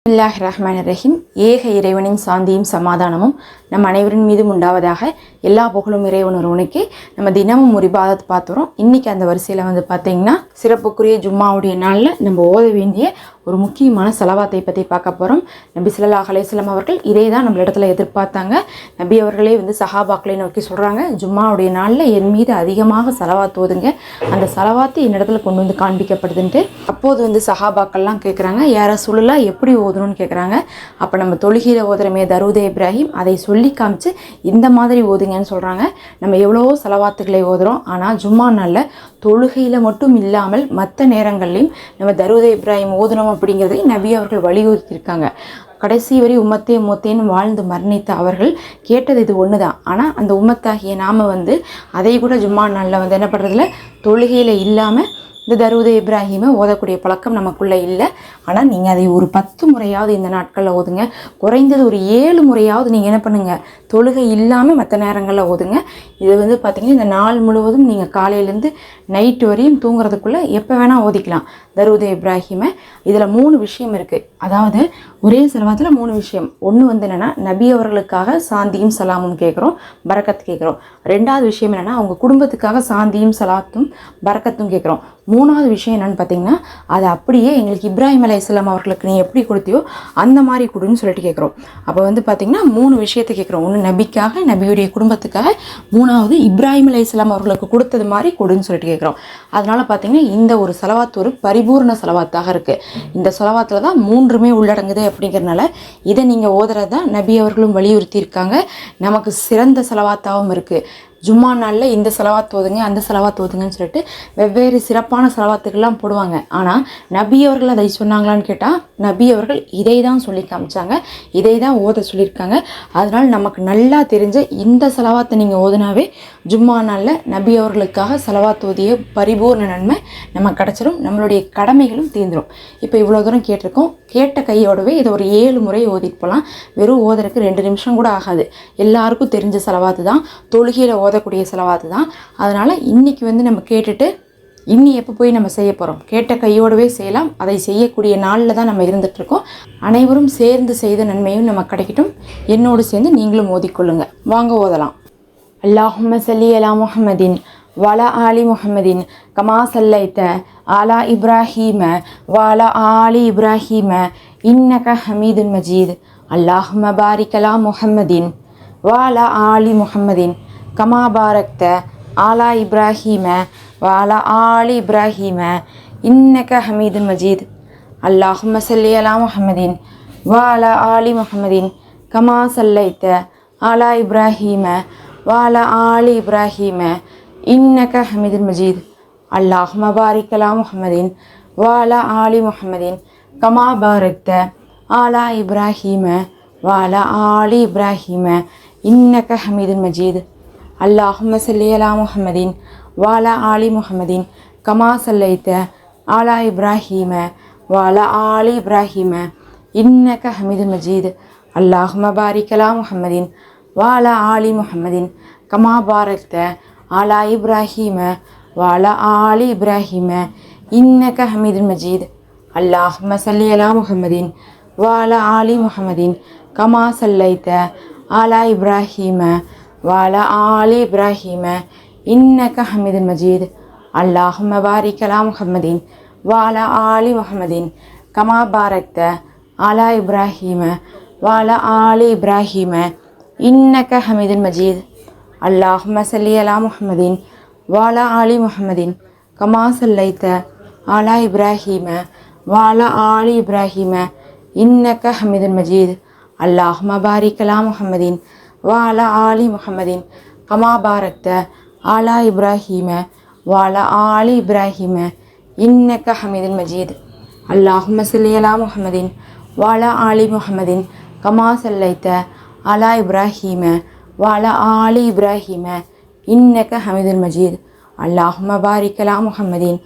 பிஸ்மில்லாஹிர் ரஹ்மானிர் ரஹீம். ஏக இறைவனின் சாந்தியும் சமாதானமும் நம் அனைவரின் மீதும் உண்டாவதாக. எல்லா புகழும் இறைவன் ஒருவனுக்கு. நம்ம தினமும் ஒரு இபாதத் பார்த்துறோம். இன்றைக்கி அந்த வரிசையில் பார்த்திங்கன்னா சிறப்புக்குரிய ஜும்மாவுடைய நாளில் நம்ம ஓத வேண்டிய ஒரு முக்கியமான சலவாத்தை பற்றி பார்க்க போகிறோம். நபி ஸல்லல்லாஹு அலைஹி வஸல்லம் அவர்கள் இதே தான் நம்ம இடத்துல எதிர்பார்த்தாங்க. நபி அவர்களே சஹாபாக்களை நோக்கி சொல்கிறாங்க, ஜும்மாவுடைய நாளில் என் மீது அதிகமாக சலவாத் ஓதுங்க, அந்த சலவாத்து என்னிடத்துல கொண்டு வந்து காண்பிக்கப்படுதுன்ட்டு. அப்போது சஹாபாக்கள்லாம் கேட்குறாங்க, யார சொல்லலாம் எப்படி ஓதணும்னு கேட்குறாங்க. அப்போ நம்ம தொழுகையில் ஓதுறமே தரூதே இப்ராஹிம், அதை சொல்லி காமிச்சு இந்த மாதிரி ஓதுங்கன்னு சொல்கிறாங்க. நம்ம எவ்வளவோ சலவாத்துக்களை ஓதுறோம், ஆனால் ஜும்மா நாளில் தொழுகையில் மட்டும் இல்லாமல் மற்ற நேரங்கள்லையும் நம்ம தரூதே இப்ராஹிம் ஓதணும் அப்படிங்கிறதை நபி அவர்கள் வலியுறுத்தியிருக்காங்க. கடைசி வரை உம்மத்தே மூத்தேன்னு வாழ்ந்து மரணித்த அவர்கள் கேட்டது இது ஒன்று தான். ஆனால் அந்த உம்மத்தாகிய நாம் அதை கூட ஜும்மா நாளில் என்ன பண்ணுறதில்ல, தொழுகையில் இல்லாமல் இந்த தரூதே இப்ராஹிமை ஓதக்கூடிய பழக்கம் நமக்குள்ளே இல்லை. ஆனால் நீங்கள் அதை ஒரு 10 முறையாவது இந்த நாட்களில் ஓதுங்க. குறைந்தது ஒரு 7 முறையாவது நீங்கள் என்ன பண்ணுங்கள், தொழுகை இல்லாமல் மற்ற நேரங்களில் ஓதுங்க. இது பார்த்திங்கன்னா இந்த நாள் முழுவதும் நீங்கள் காலையிலேருந்து நைட்டு வரையும் தூங்குறதுக்குள்ளே எப்போ வேணால் ஓதிக்கலாம் தரூதே இப்ராஹிமை. இதில் 3 விஷயம் இருக்குது. அதாவது ஒரே செலவாத்தில் 3 விஷயம். ஒன்று என்னென்னா, நபி அவர்களுக்காக சாந்தியும் சலாமும் கேட்குறோம், பரக்கத் கேட்குறோம். 2வது விஷயம் என்னென்னா, அவங்க குடும்பத்துக்காக சாந்தியும் சலாத்தும் பரக்கத்தும் கேட்குறோம். 3வது விஷயம் என்னென்னு பார்த்தீங்கன்னா, அதை அப்படியே எங்களுக்கு இப்ராஹிம் அலைஹிஸ்ஸலாம் அவர்களுக்கு நீ எப்படி கொடுத்தியோ அந்த மாதிரி கொடுன்னு சொல்லிட்டு கேட்குறோம். அப்போ பார்த்திங்கன்னா 3 விஷயத்தை கேட்குறோம். ஒன்று நபிக்காக, நபியுடைய குடும்பத்துக்காக, 3வது இப்ராஹிம் அலைஹிஸ்ஸலாம் அவர்களுக்கு கொடுத்தது மாதிரி கொடுன்னு சொல்லிட்டு கேட்குறோம். அதனால் பார்த்திங்கன்னா இந்த ஒரு செலவாத்து ஒரு பரிபூர்ண செலவாத்தாக இருக்குது. இந்த செலவாத்தில் தான் 3மே உள்ளடங்குது. அப்படிங்கிறனால இதை நீங்கள் ஓதுறது தான் நபி அவர்களும் வலியுறுத்தியிருக்காங்க. நமக்கு சிறந்த செலவாத்தாகவும் இருக்குது. ஜும்மா நாளில் இந்த செலவாத் ஓதுங்க, அந்த செலவாத் ஓதுங்கன்னு சொல்லிட்டு வெவ்வேறு சிறப்பான செலவாத்துக்கெல்லாம் போடுவாங்க. ஆனால் நபி அவர்கள் அதை சொன்னாங்களான்னு கேட்டால், நபி அவர்கள் இதை தான் சொல்லி காமிச்சாங்க, இதை தான் ஓத சொல்லியிருக்காங்க. அதனால் நமக்கு நல்லா தெரிஞ்ச இந்த செலவாத்தை நீங்கள் ஓதுனாவே ஜும்மா நாளில் நபி அவர்களுக்காக செலவாத் ஓதிய பரிபூர்ண நன்மை நமக்கு கிடச்சிரும், நம்மளுடைய கடமைகளும் தீர்ந்துடும். இப்போ இவ்வளோ தூரம் கேட்டிருக்கோம். கேட்ட கையோடவே இதை ஒரு 7 முறை ஓதிட்டு போகலாம். வெறும் ஓதுறதுக்கு 2 நிமிஷம் கூட ஆகாது. எல்லாருக்கும் தெரிஞ்ச செலவாத்து தான், தொழுகையில் ஓதக்கூடிய செலவாத்து தான். அதனால் இன்றைக்கி நம்ம கேட்டுட்டு இன்னி எப்போ போய் நம்ம செய்ய போகிறோம், கேட்ட கையோடவே செய்யலாம். அதை செய்யக்கூடிய நாளில் தான் நம்ம இருந்துகிட்ருக்கோம். அனைவரும் சேர்ந்து செய்த நன்மையும் நமக்கு கிடைக்கட்டும். என்னோடு சேர்ந்து நீங்களும் ஓதிக்கொள்ளுங்க. வாங்க ஓதலாம். அல்லாஹும்ம ஸல்லி அலா முஹம்மதின் வலா ஆலி முஹம்மதின் கமா ஸல்லைத அலா இப்ராஹீம வலா ஆலி இப்ராஹீம இன்னக ஹமீதுன் மஜீத். அல்லாஹும்ம பாரிக் அலா முஹம்மதின் வலா ஆலி முஹம்மதின் கமா பாரக்த ஆலா இப்ராஹீம வலா ஆலி இப்ராஹீம இன்னக ஹமீதுன் மஜீத். அல்லாஹும்ம ஸல்லி அலா முஹம்மதின் வலா ஆலி முஹம்மதின் கமா ஸல்லைத அலா இப்ராஹீம வலா ஆலி இப்ராஹீம இன்னக ஹமீதுன் மஜீத். அல்லாஹும்ம பாரிக் அலா முஹம்மதின் வலா ஆலி முஹம்மதின் கமா பாரக்த ஆலா இப்ராஹீம வலா ஆலி இப்ராஹீம இன்னக ஹமீதுன் மஜீத். அல்லாஹும்ம ஸல்லி அலா முஹம்மதின் வலா ஆலி முஹம்மதின் கமா ஸல்லைத அலா இப்ராஹீம வலா ஆலி இப்ராஹீம இன்னக ஹமீதுன் மஜீத். அல்லாஹும்ம பாரிக் அலா முஹம்மதின் வலா ஆலி முஹம்மதின் கமா பாரக்த அலா இப்ராஹீம வலா ஆலி இப்ராஹீம இன்னக ஹமீதுன் மஜீத். அல்லாஹும்ம ஸல்லி அலா முஹம்மதின் வலா ஆலி முஹம்மதின் கமா ஸல்லைத அலா இப்ராஹீம வலா ஆலி இப்ராஹீம இன்னக ஹமீதுன் மஜீத். அல்லாஹும்ம பாரிக் அலா முஹம்மதின் வலா ஆலி முஹம்மதின் கமா பாரக்த அலா இப்ராஹீம வலா ஆலி இப்ராஹீம இன்னக ஹமீதுன் மஜீத். அல்லாஹும்ம ஸல்லி அலா முஹம்மதின் வலா ஆலி முஹம்மதின் கமா ஸல்லைத அலா இப்ராஹீம வலா ஆலி இப்ராஹீம இன்னக ஹமீதுன் மஜீத். அல்லாஹும்ம பாரிக் அலா முஹம்மதின் வலா ஆலி முஹம்மதின் கமா பாரக்த அலா இப்ராஹீம வலா ஆலி இப்ராஹீம இன்னக ஹமீதுன் மஜீத். அல்லாஹும்ம ஸல்லி அலா முஹம்மதின் வலா ஆலி முஹம்மதின் கமா ஸல்லைத அலா இப்ராஹீம வலா ஆலி இப்ராஹீம இன்னக ஹமீதுன் மஜீத். அல்லாஹும்ம பாரிக் அலா முஹம்மதின்